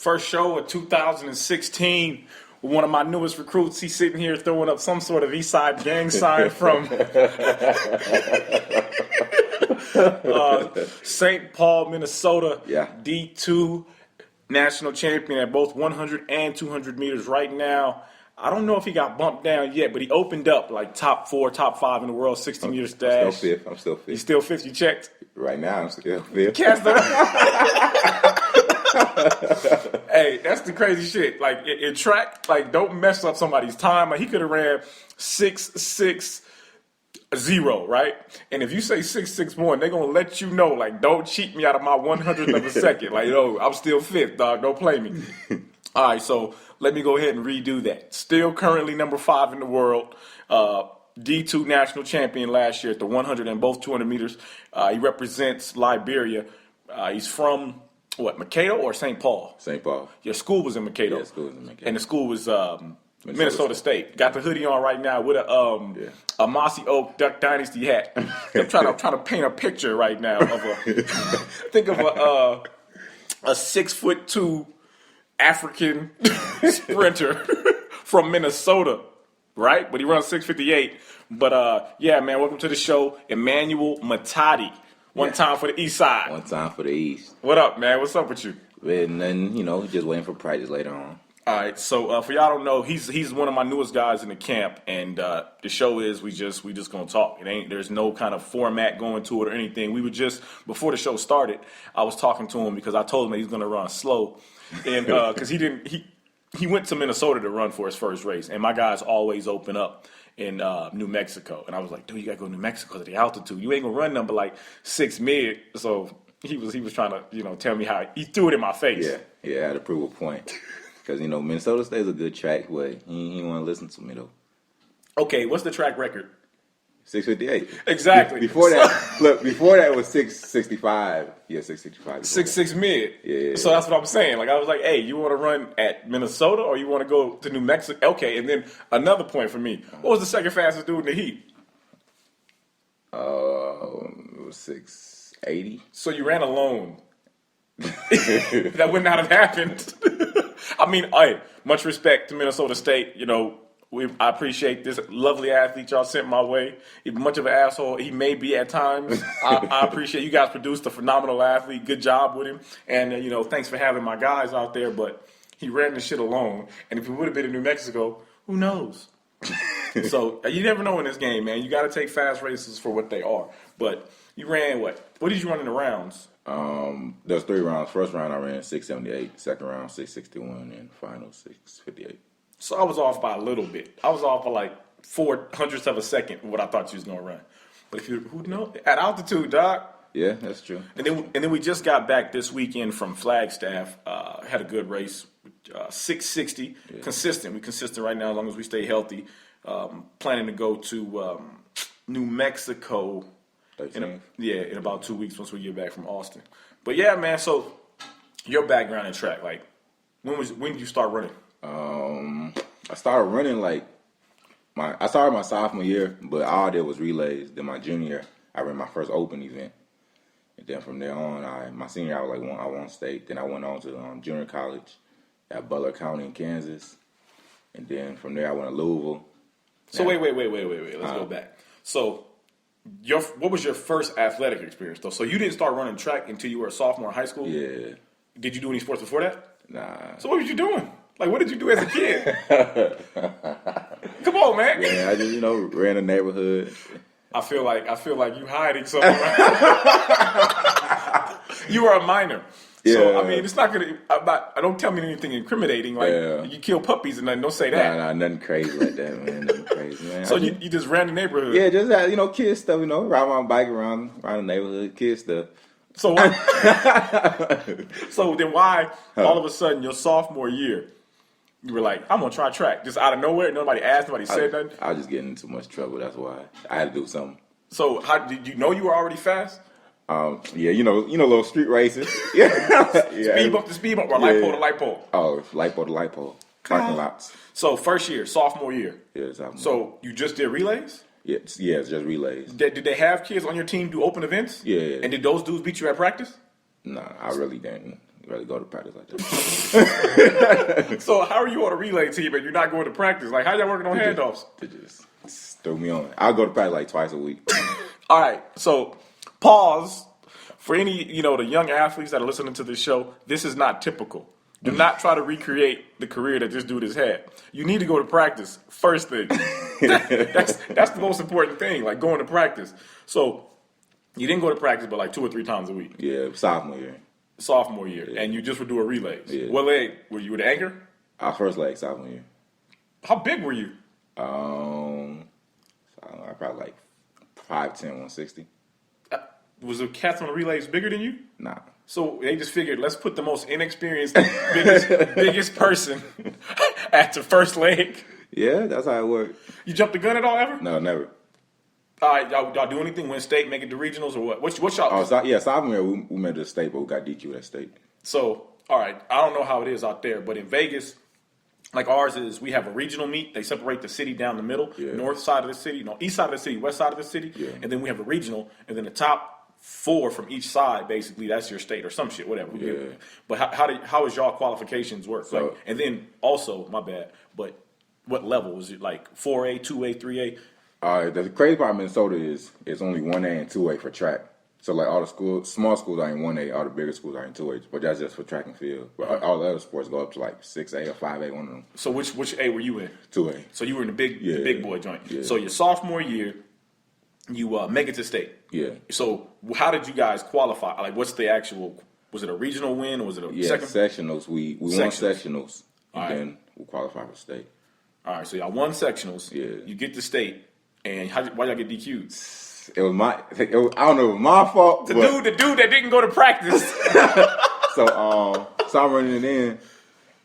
First show of 2016 with one of my newest recruits. He's sitting here throwing up some sort of East Side gang sign from St. Paul, Minnesota. Yeah. D2 national champion at both 100 and 200 meters right now. I don't know if he got bumped down yet, but he opened up like top 4, top 5 in the world, 60 meter stash. I'm still fifth. He's still fifth. You checked? Right now, I'm still fifth. Hey, that's the crazy shit. Like in track, like don't mess up somebody's time. Like he could have ran 6.60, right? And if you say 6.61, they're gonna let you know, like, don't cheat me out of my 100th of a second. Like, yo, I'm still fifth, dog. Don't play me. All right, so let me go ahead and redo that. Still currently number 5 in the world. D2 national champion last year at the 100 and both 200 meters. He represents Liberia. He's from what, Mankato or St. Paul? St. Paul. Your school was in Mankato. Yeah, school was in Mankato. And the school was Minnesota State. Got the hoodie on right now with a Mossy Oak Duck Dynasty hat. I'm trying to paint a picture right now of think of a 6'2" African sprinter from Minnesota, right? But he runs 6:58. But yeah, man, welcome to the show, Emmanuel Matadi. One time for the East Side. One time for the East. What up, man? What's up with you? And then, just waiting for practice later on. All right, so for y'all don't know, he's one of my newest guys in the camp, and the show is we just gonna talk. There's no kind of format going to it or anything. We were just before the show started, I was talking to him because I told him that he's gonna run slow, and because he went to Minnesota to run for his first race, and my guys always open up in New Mexico, and I was like, dude, you gotta go to New Mexico to the altitude. You ain't gonna run number like 6 mid. So he was trying to tell me how he threw it in my face. Yeah, I had to prove a point. Because, Minnesota State's a good track, but he didn't want to listen to me, though. Okay, what's the track record? 6:58. Exactly. Before that was 6:65. Yeah, 6:65. 6.6 mid. Yeah. So that's what I'm saying. Like, I was like, hey, you want to run at Minnesota or you want to go to New Mexico? Okay, and then another point for me. What was the second fastest dude in the heat? It was 6:80. So you ran alone. That would not have happened. I mean, much respect to Minnesota State. I appreciate this lovely athlete y'all sent my way. He's much of an asshole he may be at times. I appreciate you guys produced a phenomenal athlete. Good job with him. And, thanks for having my guys out there. But he ran the shit alone. And if he would have been in New Mexico, who knows? So you never know in this game, man. You got to take fast races for what they are. But you ran what? What did you run in the rounds? There's 3 rounds. First round I ran 6:78. Second round 6:61, and final 6:58. So I was off by a little bit. I was off by like 0.04 of a second what I thought you was gonna run. But who knows? At altitude, doc. Yeah, that's true. And then we just got back this weekend from Flagstaff. Had a good race, 6:60, consistent. We consistent right now as long as we stay healthy. Planning to go to New Mexico. In about 2 weeks once we get back from Austin. But yeah, man. So your background in track, like when did you start running? I started running I started my sophomore year, but all I did was relays. Then my junior year, I ran my first open event, and then from there on, my senior year, I won state. Then I went on to junior college at Butler County in Kansas, and then from there I went to Louisville. So wait. Let's go back. So. What was your first athletic experience, though? So you didn't start running track until you were a sophomore in high school? Yeah. Did you do any sports before that? Nah. So what was you doing? Like, what did you do as a kid? Come on, man. Yeah, I just, ran the neighborhood. I feel like you hiding something. You were a minor. Yeah. So, I mean, it's not going to, don't tell me anything incriminating. Like, you kill puppies and nothing. Don't say that. Nah, nothing crazy like that, man. Nothing crazy, man. So, you just ran the neighborhood? Yeah, just had, kid stuff, ride my bike around the neighborhood, kid stuff. So, so then why, all of a sudden, your sophomore year, you were like, I'm going to try track. Just out of nowhere, nobody asked, nobody said nothing? I was just getting in too much trouble, that's why. I had to do something. So, how did you know you were already fast? Yeah, little street races. Yeah. Speed bump to speed bump or light pole to light pole? Oh, light pole to light pole. Parking lots. So first year, sophomore year. Yeah, sophomore. So you just did relays? Yeah, it's just relays. Did they have kids on your team do open events? Yeah. And did those dudes beat you at practice? Nah, I really didn't. rather go to practice like that. So how are you on a relay team and you're not going to practice? Like, how y'all working on handoffs? They just threw me on. I'll go to practice like twice a week. All right, so pause for any, the young athletes that are listening to this show. This is not typical. Do not try to recreate the career that this dude has had. You need to go to practice first thing. That's the most important thing, like going to practice. So you didn't go to practice but like 2 or 3 times a week. Yeah, sophomore year. And you just would do a relays. Yeah. What leg? Were you the anchor? Our first leg, sophomore year. How big were you? I don't know, probably like 5'10", 160. Was the cats on the relays bigger than you? Nah. So they just figured, let's put the most inexperienced, biggest person at the first leg. Yeah, that's how it worked. You jumped the gun at all ever? No, never. All right, y'all do anything? Win state, make it to regionals, or what? What's y'all? Oh, sophomore year we made it to state, but we got DQ at state. So, all right, I don't know how it is out there, but in Vegas, like ours is, we have a regional meet. They separate the city down the middle, north side of the city, east side of the city, west side of the city, and then we have a regional, and then the top 4 from each side, basically, that's your state or some shit, whatever. Yeah. But how does y'all qualifications work? So, like, and then also, my bad, but what level was it? Like 4A, 2A, 3A? The crazy part of Minnesota is it's only 1A and 2A for track. So like all the small schools are in 1A, all the bigger schools are in 2A, but that's just for track and field. But all the other sports go up to like 6A or 5A, one of them. So which A were you in? 2A. So you were in the big boy joint. Yeah. So your sophomore year, you make it to state. Yeah. So how did you guys qualify? Like, what's the actual? Was it a regional win or was it a second? Sectionals. We won sectionals, and then we qualified for state. All right, so y'all won sectionals. Yeah. You get to state, and why y'all get DQ'd? I don't know, it was my fault. The dude that didn't go to practice. So I'm running it in,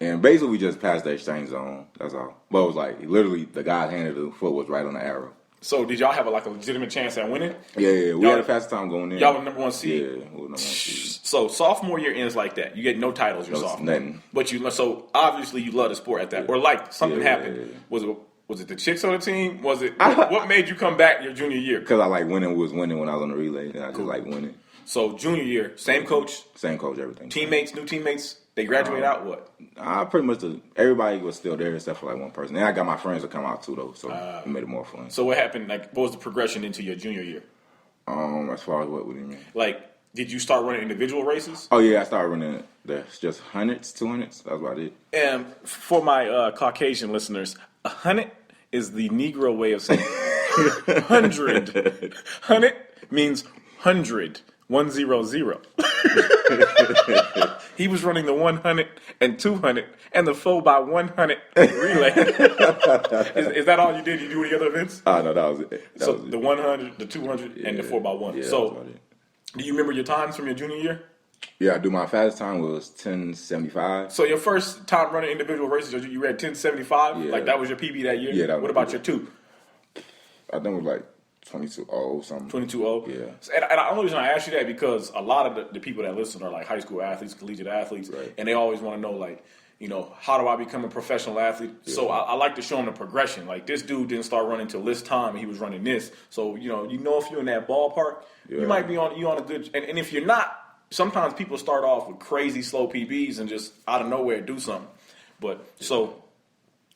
and basically we just passed the exchange zone. That's all. But it was like literally the guy's hand of the foot was right on the arrow. So did y'all have a legitimate chance at winning? Yeah. We had a fast time going in. Y'all were number 1 seed. Yeah, we were number 1 seed. So sophomore year ends like that. You get no titles your sophomore. Nothing. But so obviously you love the sport at that, or like something happened. Yeah. Was it the chicks on the team? Was it what made you come back your junior year? Because I like winning. Was winning when I was on the relay, and I just like winning. So junior year, same coach, everything. Teammates, new teammates. They graduate out what? Pretty much everybody was still there except for like one person. And I got my friends to come out too though, so it made it more fun. So what happened? Like, what was the progression into your junior year? As far as what do you mean? Like, did you start running individual races? Oh yeah, I started running just hundreds, 200s. That's what I did. And for my Caucasian listeners, 100 is the Negro way of saying 100. 100 means 100. 100. He was running the 100 and 200 and the 4x100 relay. Is that all you did? You do any other events? No, that was it. The 100, the 200, and the 4x1. Yeah, so, do you remember your times from your junior year? Yeah, I do. My fastest time was 10:75. So your first time running individual races, you ran 10:75? Yeah. Like that was your PB that year? Yeah, that was what about your 2? I think it was like 22.0 something. 22.0? Yeah. And the only reason I ask you that because a lot of the people that listen are like high school athletes, collegiate athletes, right. And they always want to know like, how do I become a professional athlete? Yeah. So I like to show them the progression. Like this dude didn't start running till this time and he was running this. So, if you're in that ballpark, you might be on a good, and if you're not, sometimes people start off with crazy slow PBs and just out of nowhere do something. But so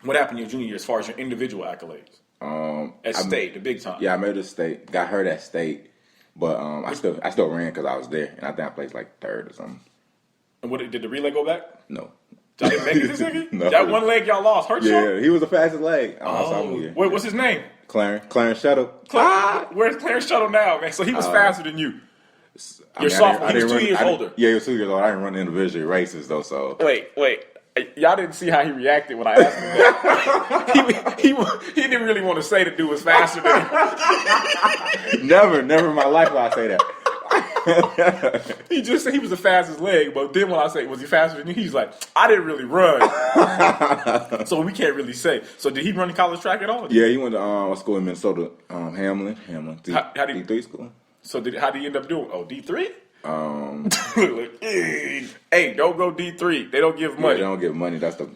what happened your junior year as far as your individual accolades? At state, the big time. Yeah, I made it to state. Got hurt at state, but I still ran because I was there, and I think I placed like 3rd or something. And did the relay go back? No. Y'all didn't make it this nigga? No. That one leg y'all lost hurt y'all? Yeah, he was the fastest leg. Wait, what's his name? Clarence Shuttle. Where's Clarence Shuttle now, man? So he was faster than you. Your sophomore, he was 2 years older. Yeah, he was 2 years older. I didn't run individual races though, so. Wait. Y'all didn't see how he reacted when I asked him that. he didn't really want to say the dude was faster than him. Never in my life will I say that. He just said he was the fastest leg, but then when I say, was he faster than you? He's like, I didn't really run. So we can't really say. So did he run college track at all? Yeah, he went to a school in Minnesota, Hamlin. D3 school. So how did he end up doing? Oh, D3? Hey, don't go D3. They don't give money. Yeah, they don't give money. That's the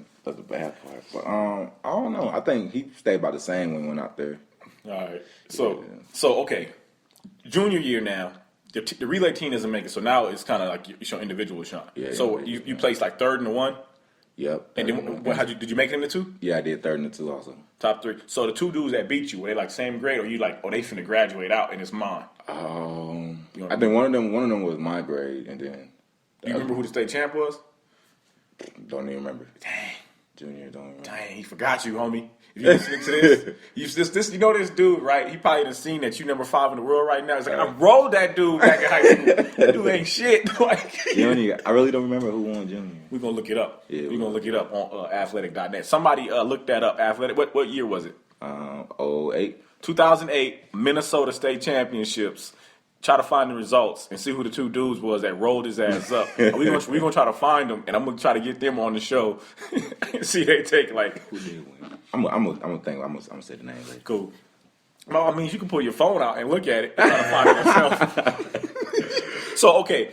bad part. But I don't know. I think he stayed about the same when he went out there. All right. So okay. Junior year now. the relay team doesn't make it, so now it's kind of like you show individual shot. Yeah, so individual, you placed like third in the one. Yep. And then did you make it in the two? Yeah, I did third in the two also. Top three. So the two dudes that beat you, were they like same grade, or you like, they finna graduate out and it's mine? I think one of them was my grade, and then you remember who the state champ was? Don't even remember. Dang. Junior, don't remember. Dang, he forgot you, homie. If you listening to this, you know this dude, right? He probably done seen that you number 5 in the world right now. He's like, I rolled that dude back in high school. That dude ain't shit. Like, I really don't remember who won junior. We're gonna look it up. Yeah, we're gonna look it up on athletic.net. Somebody looked that up. Athletic. What year was it? 08. 2008 Minnesota State Championships. Try to find the results and see who the two dudes was that rolled his ass up. We're gonna try to find them, and I'm gonna try to get them on the show. See they take like who did win. I'm gonna say the name later. Cool. Well, I mean, you can pull your phone out and look at it and try to find it yourself. So, okay,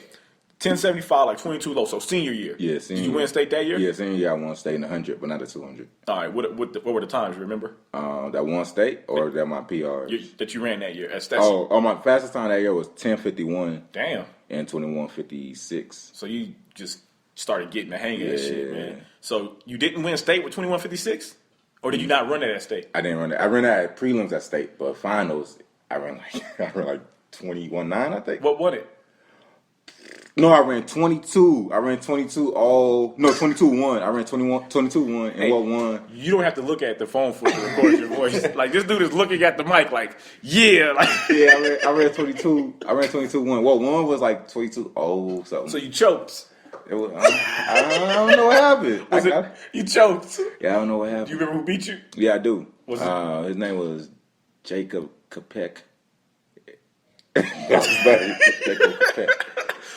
1075, like 22 low. So, senior year. Yeah, senior. Did you win state that year? Yeah, senior year I won state in 100, but not the 200. All right. What were the times? You remember? That one state or that my PRs? That you ran that year. My fastest time that year was 10:51. Damn. And 21:56. So you just started getting the hang of that shit, man. So you didn't win state with 21:56, or did you not run it at state? I didn't run that. I ran that at prelims at state, but finals I ran like 21.9, I think. What won it? No, I ran 22. I ran 22. Oh, no, 22-1. I ran 22-1. And what won? You don't have to look at the phone for it to record your voice. Like, this dude is looking at the mic like, yeah. Like, yeah, I ran 22. I ran 22-1. What one was like 22-0 something. So you choked. It was, I don't know what happened. You choked. Yeah, I don't know what happened. Do you remember who beat you? Yeah, I do. His name was Jacob Kopech. That's his name. Jacob Kopech.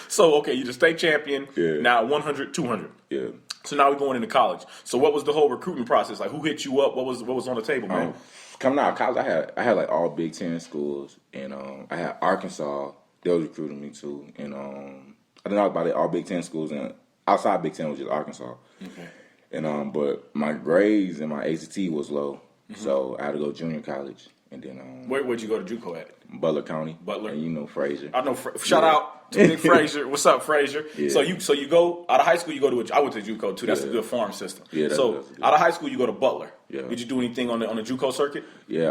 So, okay, you're the state champion. Yeah. Now 100, 200. Yeah. So now we're going into college. So what was the whole recruiting process? Like, who hit you up? What was on the table, man? Coming out of college, I had like all Big Ten schools, and I had Arkansas. They was recruiting me too, and I don't know about all Big Ten schools, and outside Big Ten was just Arkansas. Okay. And but my grades and my ACT was low, so I had to go junior college, and then where'd you go to JUCO at? Butler County. Butler. And you know Fraser. I know. Shout out to Nick Fraser. What's up, Fraser? Yeah. So you go out of high school. You go to I went to JUCO too. That's a good farm system. Yeah. That's out of high school, you go to Butler. Yeah. Did you do anything on the JUCO circuit? Yeah.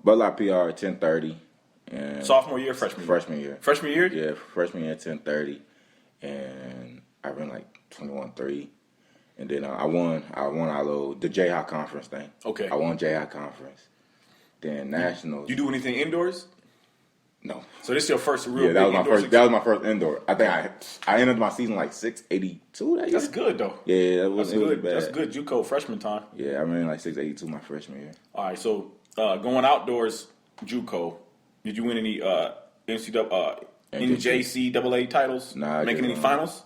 Butler PR 10:30. And sophomore year, freshman year. Freshman year. Yeah, freshman year 10:30, and I ran like 21-3. And then I won the Jayhawk conference thing. Okay. I won Jayhawk conference. Then nationals. You do anything indoors? No. So this is your first real that was my first indoor. I think I ended my season like 682 that year. That's good though. Yeah, it was bad. That's good JUCO freshman time. Yeah, I ran like 682 my freshman year. All right, so going outdoors JUCO, did you win any NJCAA titles? Nah. Making any finals?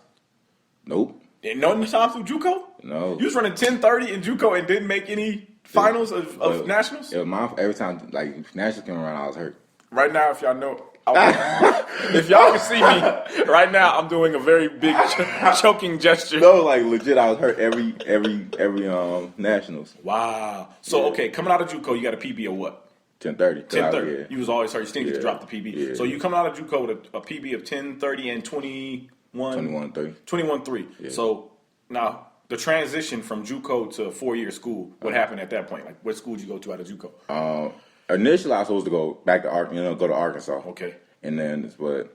Nope. No time through JUCO? No. You was running 10:30 in JUCO and didn't make any finals of nationals? Yeah, every time like nationals came around, I was hurt. Right now, if y'all know, if y'all can see me right now, I'm doing a very big choking gesture. No, like legit, I was hurt every nationals. Wow. So okay, coming out of JUCO, you got a PB of what? 10:30. 10:30. Yeah. You was always hurt. You still need to drop the PB. Yeah. So you coming out of JUCO with a PB of 10:30 and 21-3. 21-3. Yeah. So now the transition from JUCO to 4-year school. What happened at that point? Like, what school did you go to out of JUCO? Initially, I was supposed to go back to go to Arkansas. Okay. And then, but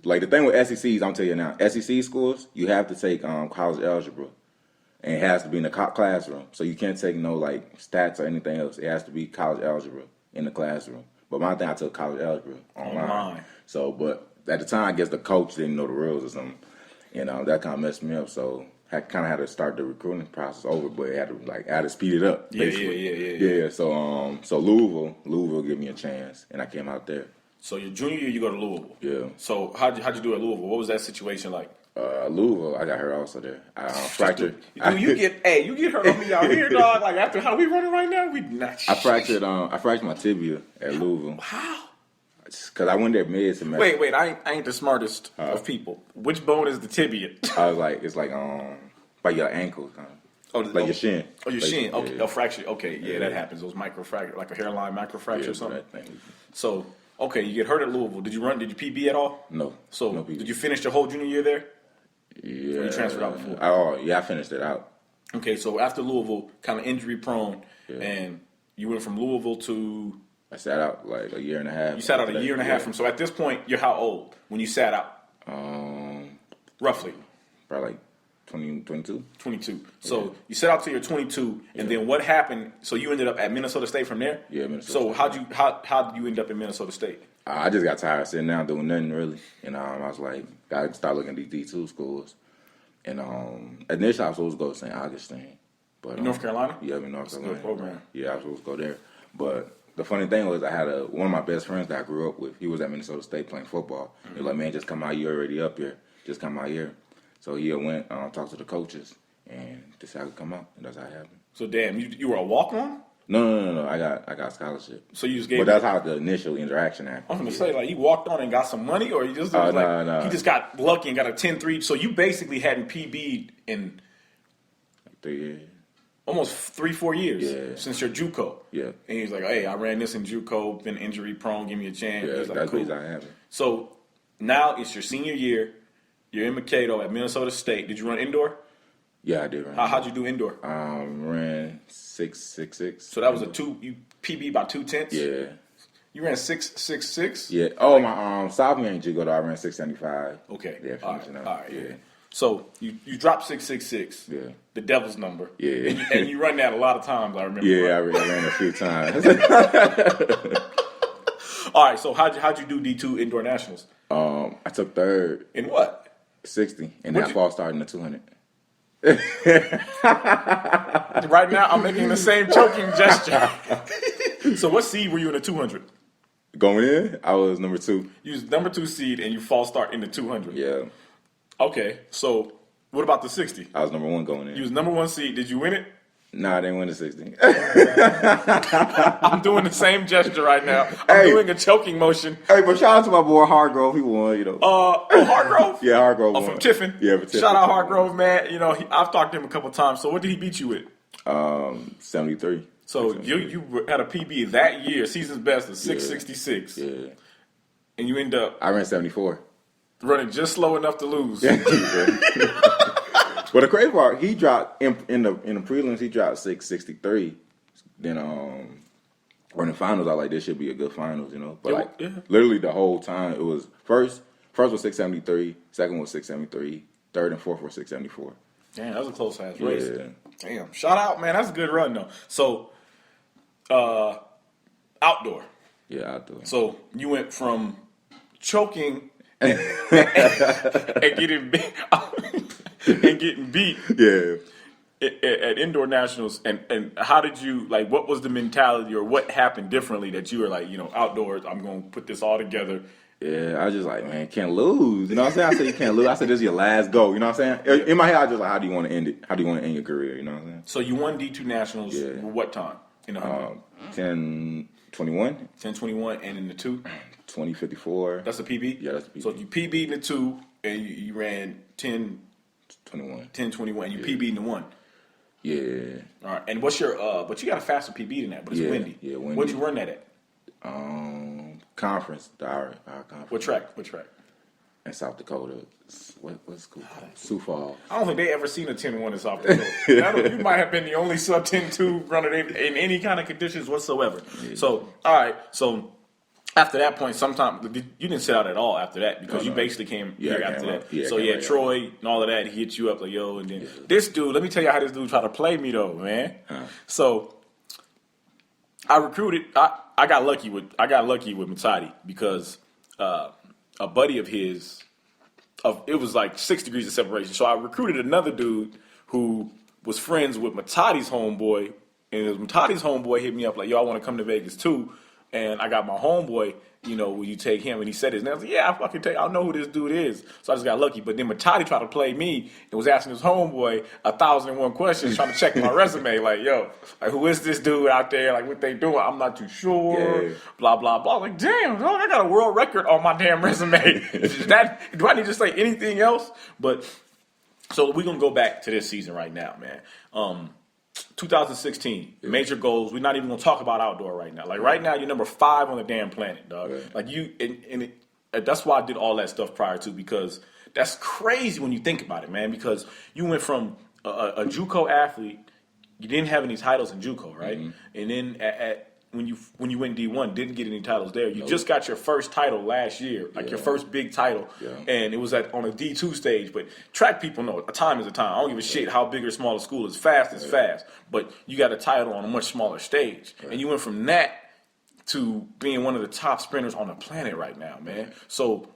like the thing with SECs, I'm telling you now, SEC schools, you have to take college algebra, and it has to be in the classroom. So you can't take no like stats or anything else. It has to be college algebra in the classroom. But my thing, I took college algebra online. So, but at the time, I guess the coach didn't know the rules or something. You know, that kind of messed me up. So I kind of had to start the recruiting process over, but I had to speed it up. Basically. Yeah. So Louisville gave me a chance, and I came out there. So your junior year, you go to Louisville. Yeah. So how'd you do at Louisville? What was that situation like? Louisville, I got hurt also there. I fractured. You get hurt on me out here, dog. Like after how we running right now, we not. I fractured my tibia at Louisville. How? Because I went there mid semester. Wait, I ain't the smartest of people. Which bone is the tibia? I was like, it's like your ankle, like your shin. Oh, your shin. Okay, yeah. a fracture. Okay, yeah, that happens. Those microfracture, like a hairline microfracture or something. So Okay, you get hurt at Louisville. Did you PB at all? No. So no PB. did you finish your whole junior year there? Yeah. Or you transferred out before? Oh, yeah, I finished it out. Okay, so after Louisville, kind of injury prone, Yeah. and you went from Louisville to... I sat out like a year and a half. You sat out a year and a half from... So at this point, you're how old when you sat out? Roughly. Probably like 22. 22. So you set out till you're 22, and then what happened? So you ended up at Minnesota State from there? Yeah, Minnesota So State. how did you end up in Minnesota State? I just got tired of sitting down doing nothing really, and I was like, gotta start looking at these D2 schools. And initially I was supposed to go to St. Augustine, but North Carolina? Yeah, I'm in North Carolina. Good program. Yeah, I was supposed to go there, but the funny thing was I had one of my best friends that I grew up with. He was at Minnesota State playing football. He was like, man, just come out. You already up here. Just come out here. So he went talked to the coaches and decided to come out, and that's how it happened. So damn, you were a walk-on? No. I got a scholarship. So you just gave. But that's how the initial interaction happened. I was gonna say, like, he walked on and got some money, or he just No. he just got lucky and got a 10-3. So you basically hadn't PB'd in 3 years. almost 3-4 years Yeah. since your JUCO. Yeah. And he's like, hey, I ran this in JUCO, been injury prone, give me a chance. Yeah, He's like, that's cool. what happened. So now it's your senior year. You're in Mankato at Minnesota State. Did you run indoor? Yeah, I did run. How'd you do indoor? Ran 6.66. So that was you PB by 2/10? Yeah. You ran 6.66? Yeah. Oh, my sophomore year in JUCO, I ran 6.75. Okay. Yeah, All finishing right. up. All right. Yeah. So you dropped 6.66. Yeah. The devil's number. Yeah. And you run that a lot of times, I remember. Yeah, I right? ran a few times. All right, so how'd you do D2 indoor nationals? I took third, In what? 60, and What'd that you- fall started in the 200. Right now, I'm making the same choking gesture. So what seed were you in the 200? Going in, I was number 2. You was number 2 seed, and you false start in the 200. Yeah. Okay, so what about the 60? I was number 1 going in. You was number 1 seed. Did you win it? Nah, I didn't win the 60. I'm doing the same gesture right now. I'm doing a choking motion. Hey, but shout out to my boy Hargrove. He won, you know. Hargrove? Yeah, Hargrove won. From Tiffin? Yeah, from Tiffin. Shout out Hargrove, man. You know, I've talked to him a couple times. So what did he beat you with? 73. So you had a PB that year, season's best of 6.66. Yeah. And you end up I ran 74. running just slow enough to lose. Well, the crazy part, he dropped in the prelims. He dropped 6.63. Then or in the finals, I was like, this should be a good finals, you know. But literally the whole time, it was first was 6.73, second was 6.73, third and fourth were 6.74. Damn, that was a close ass race. Yeah. Damn, shout out, man. That's a good run though. So, outdoor. Yeah, outdoor. So you went from choking and getting beat. And getting beat Yeah. at indoor nationals, and how did you, like, what was the mentality or what happened differently that you were like, you know, outdoors, I'm going to put this all together? Yeah, I was just like, man, can't lose. You know what I'm saying? I said, you can't lose. I said, this is your last go. You know what I'm saying? In my head, I was just like, how do you want to end it? How do you want to end your career? You know what I'm saying? So you won D2 nationals what time? In the 100? 10:21. 10:21, and in the 2? 20:54. That's a PB? Yeah, that's a PB. So you PB'd in the 2, and you ran 21. 10:21, you PB'd in the 1. Yeah. All right, and what's your, but you got a faster PB than that, but it's windy. Yeah, windy. What'd you run that at? Conference, our conference. What track? In South Dakota. What's cool? Sioux Falls. I don't think they ever seen a 10-1 in South Dakota. You might have been the only sub 10-2 runner in any kind of conditions whatsoever. Yeah. So, all right. So, after that point, sometime you didn't sit out at all after that because you basically came here after that. Yeah, so, Troy and all of that, he hit you up like, yo, and then this dude, let me tell you how this dude tried to play me, though, man. So, I recruited, I got lucky with Matadi because a buddy of his, it was like 6 degrees of separation. So I recruited another dude who was friends with Matadi's homeboy, and it was Matadi's homeboy hit me up like, yo, I want to come to Vegas too. And I got my homeboy, you know, will you take him? And he said his name. I was like, yeah, I fucking take. I know who this dude is. So I just got lucky. But then Matadi tried to play me and was asking his homeboy 1,001 questions, trying to check my resume. Like, yo, like, who is this dude out there? Like, what they doing? I'm not too sure. Yeah. Blah, blah, blah. Like, damn, dog, I got a world record on my damn resume. Do I need to say anything else? But, so we're going to go back to this season right now, man. 2016, major goals. We're not even gonna talk about outdoor right now. Like right now, you're number 5 on the damn planet, dog. Right. Like that's why I did all that stuff prior to, because that's crazy when you think about it, man. Because you went from a JUCO athlete, you didn't have any titles in JUCO, right? And then when you went D1, didn't get any titles there. You just got your first title last year, like your first big title, and it was on a D2 stage. But track people know a time is a time. I don't give a shit how big or small a school is. Fast is fast, but you got a title on a much smaller stage, and you went from that to being one of the top sprinters on the planet right now, man. So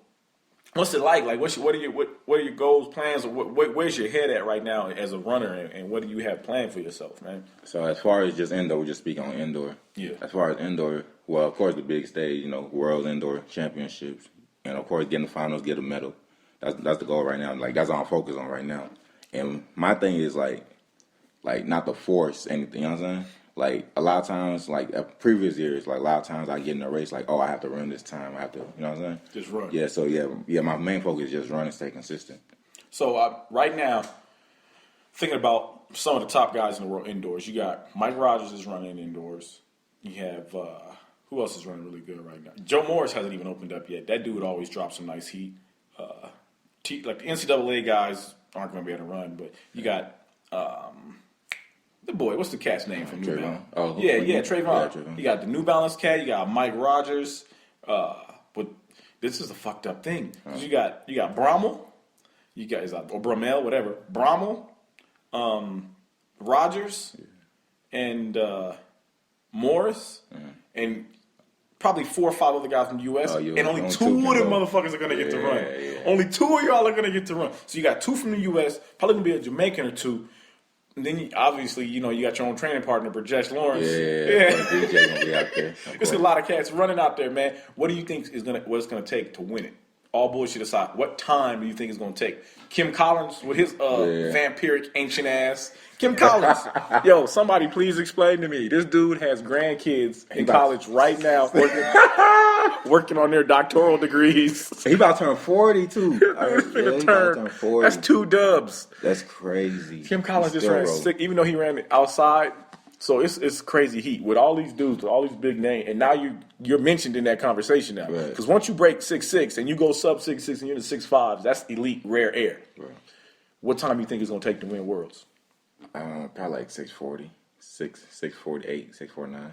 what's it like? Like, what are your goals, plans, or where's your head at right now as a runner, and what do you have planned for yourself, man? So as far as just indoor, we just speak on indoor. Yeah. As far as indoor, well, of course, the big stage, World Indoor Championships, and of course, getting the finals, get a medal. That's the goal right now. Like, that's all I'm focused on right now. And my thing is like not to force anything. You know what I'm saying? Like, a lot of times, like previous years, like a lot of times I get in a race like, oh, I have to run this time. I have to, you know what I'm saying? Just run. Yeah. So yeah. My main focus is just run and stay consistent. So right now, thinking about some of the top guys in the world indoors, you got Mike Rogers is running indoors. You have who else is running really good right now? Joe Morris hasn't even opened up yet. That dude always drops some nice heat. Like the NCAA guys aren't going to be able to run, but you got the boy. What's the cat's name from New Balance? Oh, yeah, Trayvon. Yeah, Trayvon. You got the New Balance cat. You got Mike Rogers. But this is a fucked up thing. You got Brommel. You got or Brummel, whatever. Brommel, Rogers, and Morris, and probably 4 or 5 other guys from the U.S. And only 2 of them motherfuckers are going to get to run. Yeah. Only 2 of y'all are going to get to run. So you got 2 from the U.S., probably going to be a Jamaican or 2. And then obviously, you got your own training partner, Brajesh Lawrence. Yeah. DJ gonna be out there. There's a lot of cats running out there, man. What do you think what it's going to take to win it? All bullshit aside, what time do you think it's going to take? Kim Collins with his vampiric ancient ass. Kim Collins. Yo, somebody please explain to me. This dude has grandkids in college right now working on their doctoral degrees. He about to turn 40 too. Turn 40. That's 2 dubs. That's crazy. Kim Collins just ran sick, even though he ran outside. So it's crazy heat with all these dudes, with all these big names, and now you're mentioned in that conversation now. Because once you break 6'6" and you go sub 6'6" and you're in the 6'5", that's elite, rare air. Right. What time do you think it's gonna take to win Worlds? Probably like 6:40, 6:48, 6:49.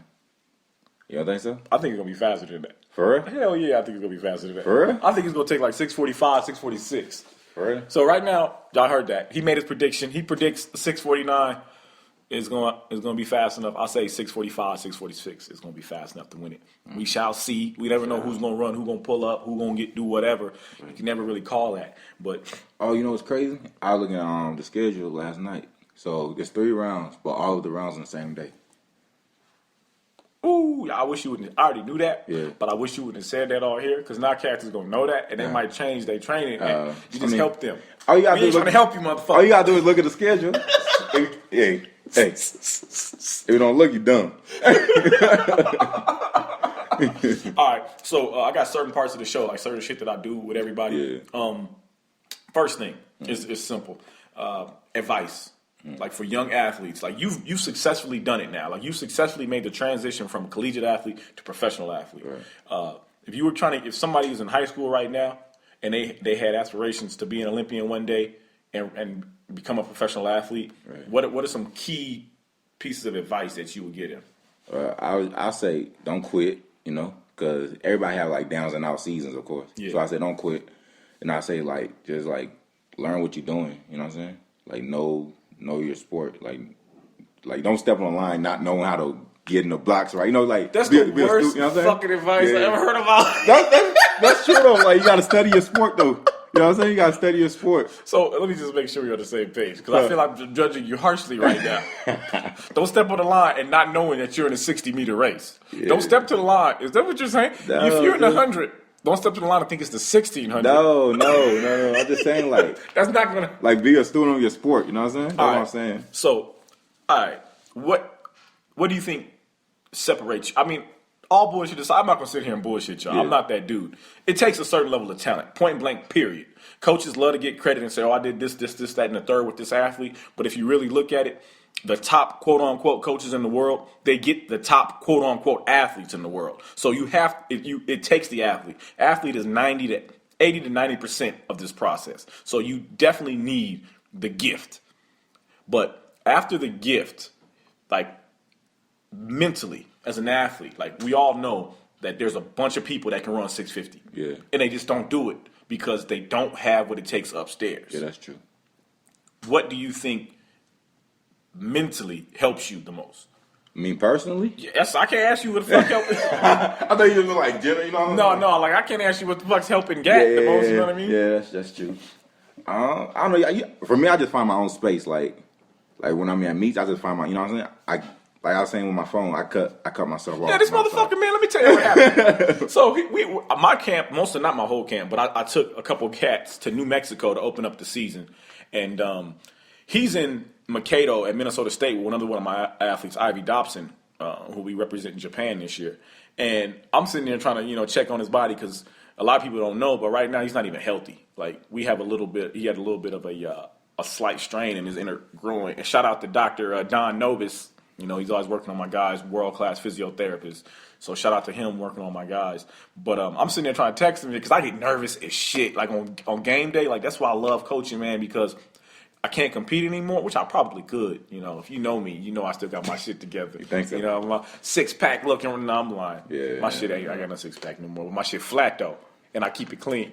You don't think so? I think it's gonna be faster than that. For real? Hell yeah, I think it's gonna be faster than that. For real? I think it's gonna take like 6:45, 6:46. For real? So right now, y'all heard that. He made his prediction. He predicts 6:49 is gonna be fast enough. I'll say 6:45, 6:46 is gonna be fast enough to win it. We shall see. We never know who's gonna run, who's gonna pull up, who's gonna do whatever. You can never really call that. But you know what's crazy? I was looking at the schedule last night. So it's 3 rounds, but all of the rounds on the same day. Ooh, I wish you wouldn't. I already knew that, but I wish you wouldn't have said that all here, because now characters gonna know that, and they might change their training. And you just help them. All you gotta do is trying to help you, motherfucker. All you gotta do is look at the schedule. Hey, if you don't look, you dumb. All right, so I got certain parts of the show, like certain shit that I do with everybody. First thing is simple. Advice. Like for young athletes, like you've successfully done it now. Like you successfully made the transition from collegiate athlete to professional athlete. Right. If somebody is in high school right now and they had aspirations to be an Olympian one day and become a professional athlete, right, what are some key pieces of advice that you would give them? I say don't quit, because everybody have like downs and out seasons, of course. Yeah. So I say don't quit, and I say just learn what you're doing. You know what I'm saying? Like know your sport. Like don't step on the line not knowing how to get in the blocks right. That's the worst fucking advice I ever heard about. That's true though. Like you got to study your sport though. You know what I'm saying? You got to study your sport. So let me just make sure we're on the same page, because I feel like I'm judging you harshly right now. Don't step on the line and not knowing that you're in a 60-meter race. Yeah. Don't step to the line. Is that what you're saying? No, if you're in the 100, don't step to the line and think it's the 1600. No. I'm just saying that's not gonna be a student of your sport. You know what I'm saying? That's what I'm saying. So, all right, what do you think separates you? I mean, all bullshit aside, I'm not gonna sit here and bullshit y'all. Yeah. I'm not that dude. It takes a certain level of talent, point blank. Period. Coaches love to get credit and say, "Oh, I did this, that, and the third with this athlete." But if you really look at it, the top quote unquote coaches in the world, they get the top quote unquote athletes in the world. So it takes the athlete. Athlete is 80 to 90% of this process. So you definitely need the gift. But after the gift, like mentally as an athlete, like we all know that there's a bunch of people that can run 650. Yeah. And they just don't do it because they don't have what it takes upstairs. Yeah, that's true. What do you think mentally helps you the most? Me personally? Yes, I can't ask you what the fuck helping. I thought you were like general, you know. No, like I can't ask you what the fuck's helping Gat the most. You know what I mean? Yeah, that's true. I don't know. For me, I just find my own space. Like when I'm at meets, I just find my. You know what I'm saying? Like I was saying with my phone, I cut myself off. Yeah, this motherfucker, man. Let me tell you what happened. So my camp, not my whole camp, but I took a couple cats to New Mexico to open up the season, and he's in Mankato at Minnesota State with one of my athletes, Ivy Dobson, who we represent in Japan this year. And I'm sitting there trying to check on his body because a lot of people don't know, but right now he's not even healthy. Like he had a little bit of a slight strain in his inner groin. And shout out to Dr. Don Novus. He's always working on my guys, world-class physiotherapist. So shout out to him working on my guys. But I'm sitting there trying to text him because I get nervous as shit. Like on game day, like that's why I love coaching, man, because I can't compete anymore, which I probably could. If you know me, I still got my shit together. You think so? My six-pack looking, no, I'm lying. Yeah. My shit ain't, I got no six-pack no more. But my shit flat, though, and I keep it clean.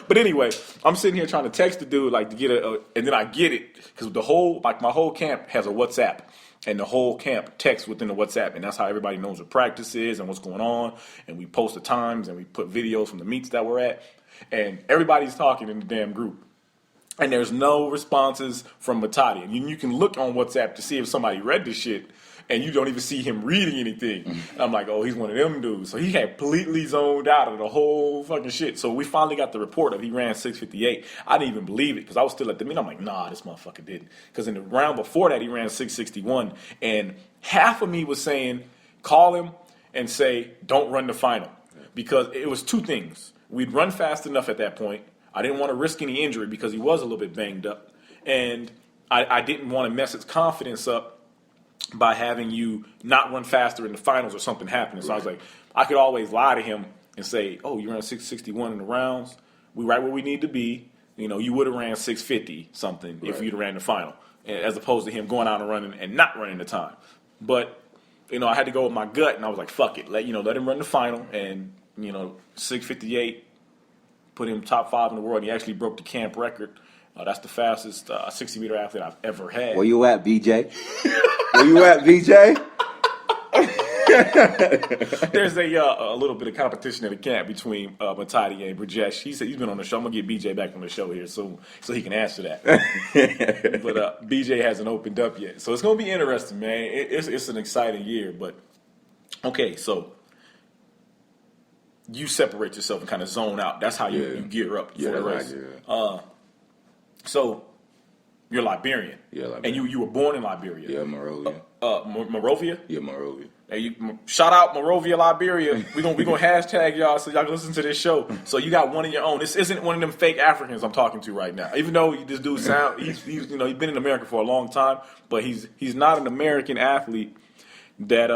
But anyway, I'm sitting here trying to text the dude, like, to get and then I get it, because my whole camp has a WhatsApp. And the whole camp texts within the WhatsApp, and that's how everybody knows what practice is and what's going on. And we post the times, and we put videos from the meets that we're at. And everybody's talking in the damn group. And there's no responses from Matati. And you can look on WhatsApp to see if somebody read this shit, and you don't even see him reading anything. And I'm like, oh, he's one of them dudes. So he completely zoned out of the whole fucking shit. So we finally got the report of he ran 6:58. I didn't even believe it because I was still at the meet. I'm like, nah, this motherfucker didn't. Because in the round before that, he ran 6:61. And half of me was saying, call him and say, don't run the final. Because it was two things. We'd run fast enough at that point. I didn't want to risk any injury because he was a little bit banged up. And I didn't want to mess his confidence up by having you not run faster in the finals or something happening. So I was like, I could always lie to him and say, oh, you ran 6:61 in the rounds. We right where we need to be. You would have ran 6:50 something if you'd ran the final, as opposed to him going out and running and not running the time. But, I had to go with my gut, and I was like, fuck it. Let him run the final, and, 6:58, put him top 5 in the world. He actually broke the camp record. That's the fastest 60-meter athlete I've ever had. Where you at, BJ? Where you at, BJ? There's a little bit of competition at the camp between Matati and Brajesh. He said he's been on the show. I'm going to get BJ back on the show here soon so he can answer that. But BJ hasn't opened up yet. So it's going to be interesting, man. It's an exciting year. But, okay, so you separate yourself and kind of zone out. That's how you gear up for the race. So you're Liberian. Yeah, Liberian. And you were born in Liberia. Yeah, Monrovia. Morovia? Yeah, Monrovia. Hey, shout out Morovia, Liberia. We gonna hashtag y'all so y'all can listen to this show. So you got one of your own. This isn't one of them fake Africans I'm talking to right now. Even though this dude he's he's been in America for a long time, but he's not an American athlete that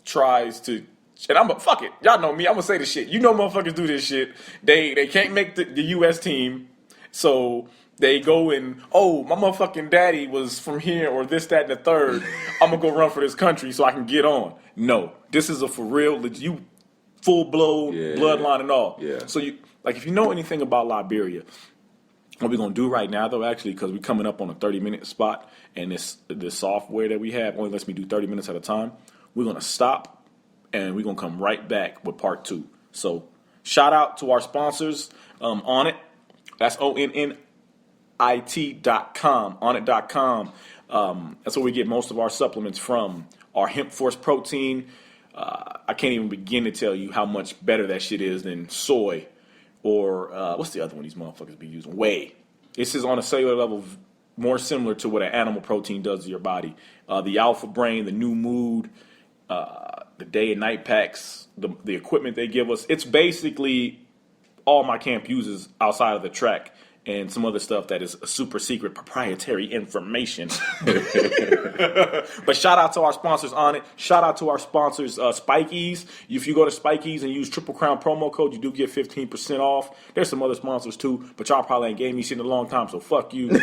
tries to. And fuck it. Y'all know me. I'm gonna say this shit. Motherfuckers do this shit. They can't make the U.S. team, so they go and, oh, my motherfucking daddy was from here or this, that, and the third. I'm going to go run for this country so I can get on. No. This is a for real, you full-blown bloodline and all. Yeah. So, if you know anything about Liberia, what we're going to do right now, though, actually, because we're coming up on a 30-minute spot, and this software that we have only lets me do 30 minutes at a time, we're going to stop, and we're going to come right back with part 2. So, shout out to our sponsors on it. That's ONNIT.com, onnit.com. That's where we get most of our supplements from. Our Hemp Force protein, I can't even begin to tell you how much better that shit is than soy or what's the other one these motherfuckers be using? Whey. This is on a cellular level more similar to what an animal protein does to your body. The Alpha Brain, the New Mood, the day and night packs, the equipment they give us. It's basically all my camp uses outside of the track and some other stuff that is super secret proprietary information. But shout out to our sponsors on it. Shout out to our sponsors, Spikeys. If you go to Spikeys and use Triple Crown promo code, you do get 15% off. There's some other sponsors too, but y'all probably ain't gave me shit in a long time, so fuck you.